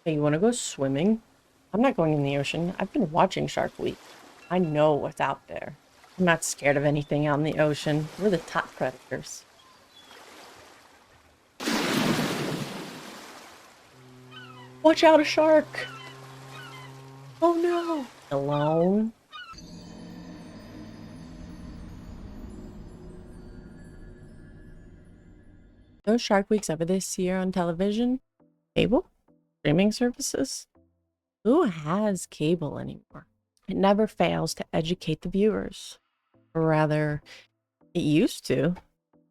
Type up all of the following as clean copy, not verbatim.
Hey, you want to go swimming? I'm not going in the ocean. I've been watching Shark Week. I know what's out there. I'm not scared of anything out in the ocean. We're the top predators. Watch out, a shark! Oh no! Alone? Those Shark Weeks ever this year on television? Cable? Streaming services? Who has cable anymore? It never fails to educate the viewers. Or rather, it used to.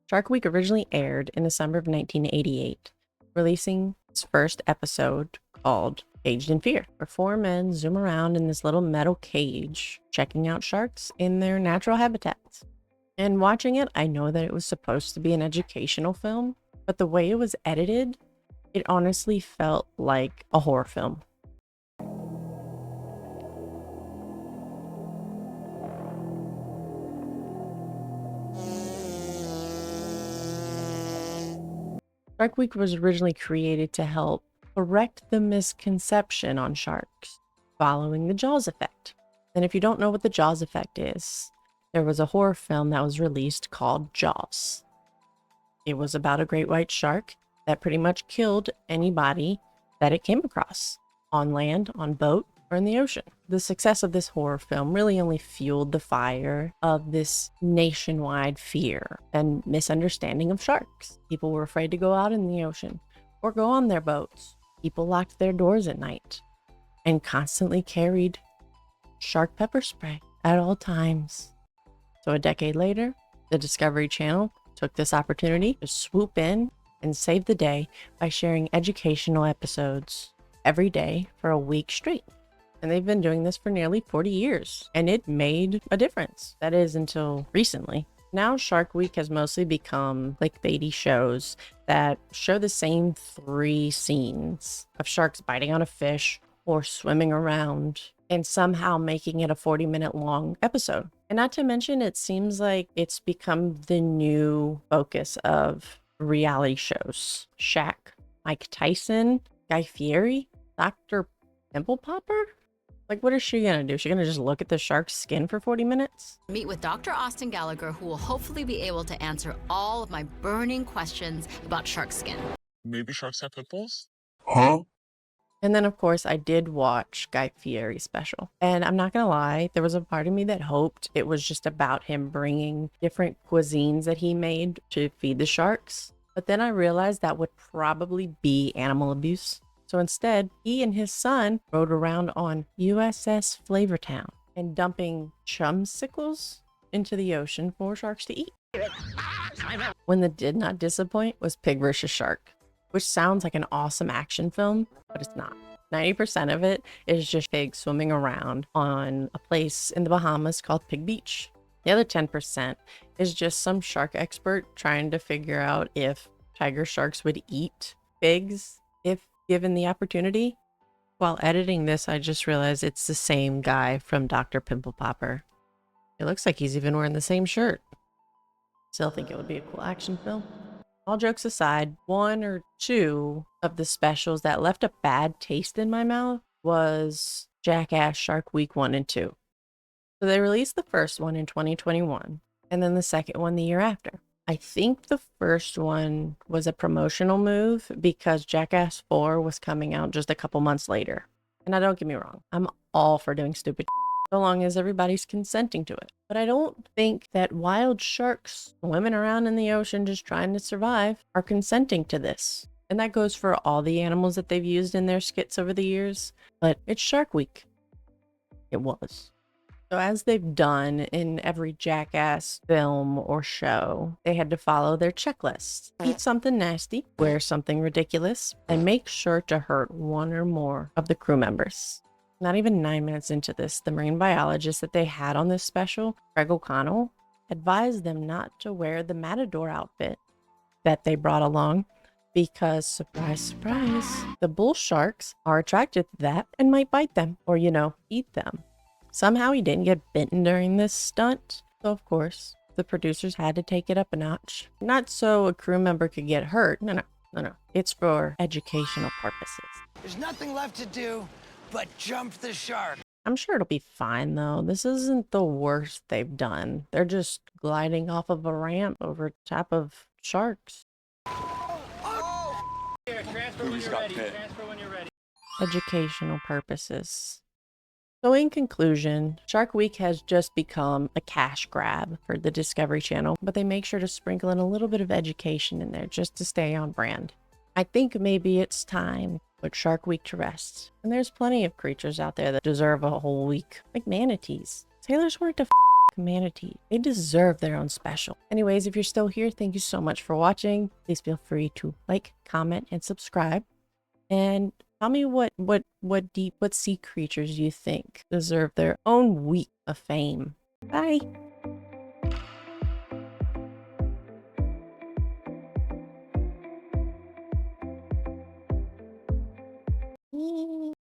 Shark Week originally aired in December of 1988, releasing its first episode called Caged in Fear, where four men zoom around in this little metal cage, checking out sharks in their natural habitats. And watching it, I know that it was supposed to be an educational film, but the way it was edited, it honestly felt like a horror film. Shark Week was originally created to help correct the misconception on sharks following the Jaws effect. And if you don't know what the Jaws effect is, there was a horror film that was released called Jaws. It was about a great white shark that pretty much killed anybody that it came across on land, on boat, or in the ocean. The success of this horror film really only fueled the fire of this nationwide fear and misunderstanding of sharks. People were afraid to go out in the ocean or go on their boats. People locked their doors at night and constantly carried shark pepper spray at all times. So a decade later, the Discovery Channel took this opportunity to swoop in and save the day by sharing educational episodes every day for a week straight. And they've been doing this for nearly 40 years, and it made a difference. That is, until recently. Now Shark Week has mostly become clickbaity shows that show the same three scenes of sharks biting on a fish or swimming around and somehow making it a 40-minute long episode. And not to mention, it seems like it's become the new focus of reality shows. Shaq, Mike Tyson, Guy Fieri, Dr. Pimple Popper? Like, what is she gonna do? Is she gonna just look at the shark's skin for 40 minutes? Meet with Dr. Austin Gallagher, who will hopefully be able to answer all of my burning questions about shark skin. Maybe sharks have pimples? And then, of course, I did watch Guy Fieri's special. And I'm not gonna lie, there was a part of me that hoped it was just about him bringing different cuisines that he made to feed the sharks. But then I realized that would probably be animal abuse. So instead, he and his son rode around on USS Flavortown and dumping chumsicles into the ocean for sharks to eat. One that did not disappoint was Pig vs. Shark, which sounds like an awesome action film, but it's not. 90% of it is just pigs swimming around on a place in the Bahamas called Pig Beach. The other 10% is just some shark expert trying to figure out if tiger sharks would eat pigs if given the opportunity. While editing this, I just realized it's the same guy from Dr. Pimple Popper. It looks like he's even wearing the same shirt. Still think it would be a cool action film. All jokes aside, one or two of the specials that left a bad taste in my mouth was Jackass Shark Week 1 and 2. So they released the first one in 2021, and then the second one the year after. I think the first one was a promotional move because Jackass 4 was coming out just a couple months later. And now don't get me wrong, I'm all for doing stupid so long as everybody's consenting to it. But I don't think that wild sharks swimming around in the ocean just trying to survive are consenting to this. And that goes for all the animals that they've used in their skits over the years. But it's Shark Week. It was. So as they've done in every Jackass film or show, they had to follow their checklist. Eat something nasty, wear something ridiculous, and make sure to hurt one or more of the crew members. Not even 9 minutes into this, the marine biologist that they had on this special, Craig O'Connell, advised them not to wear the matador outfit that they brought along because, surprise, surprise, the bull sharks are attracted to that and might bite them or, eat them. Somehow he didn't get bitten during this stunt, so of course, the producers had to take it up a notch. Not so a crew member could get hurt, no, No, it's for educational purposes. There's nothing left to do but jump the shark. I'm sure it'll be fine though. This isn't the worst they've done. They're just gliding off of a ramp over top of sharks. Here, transfer when you're ready. Transfer when you're ready. Educational purposes. So in conclusion, Shark Week has just become a cash grab for the Discovery Channel, but they make sure to sprinkle in a little bit of education in there just to stay on brand. I think maybe it's time to put Shark Week to rest. And there's plenty of creatures out there that deserve a whole week, like manatees. Sailors weren't a manatee. They deserve their own special. Anyways, if you're still here, thank you so much for watching. Please feel free to like, comment, and subscribe. And tell me what sea creatures you think deserve their own week of fame. Bye.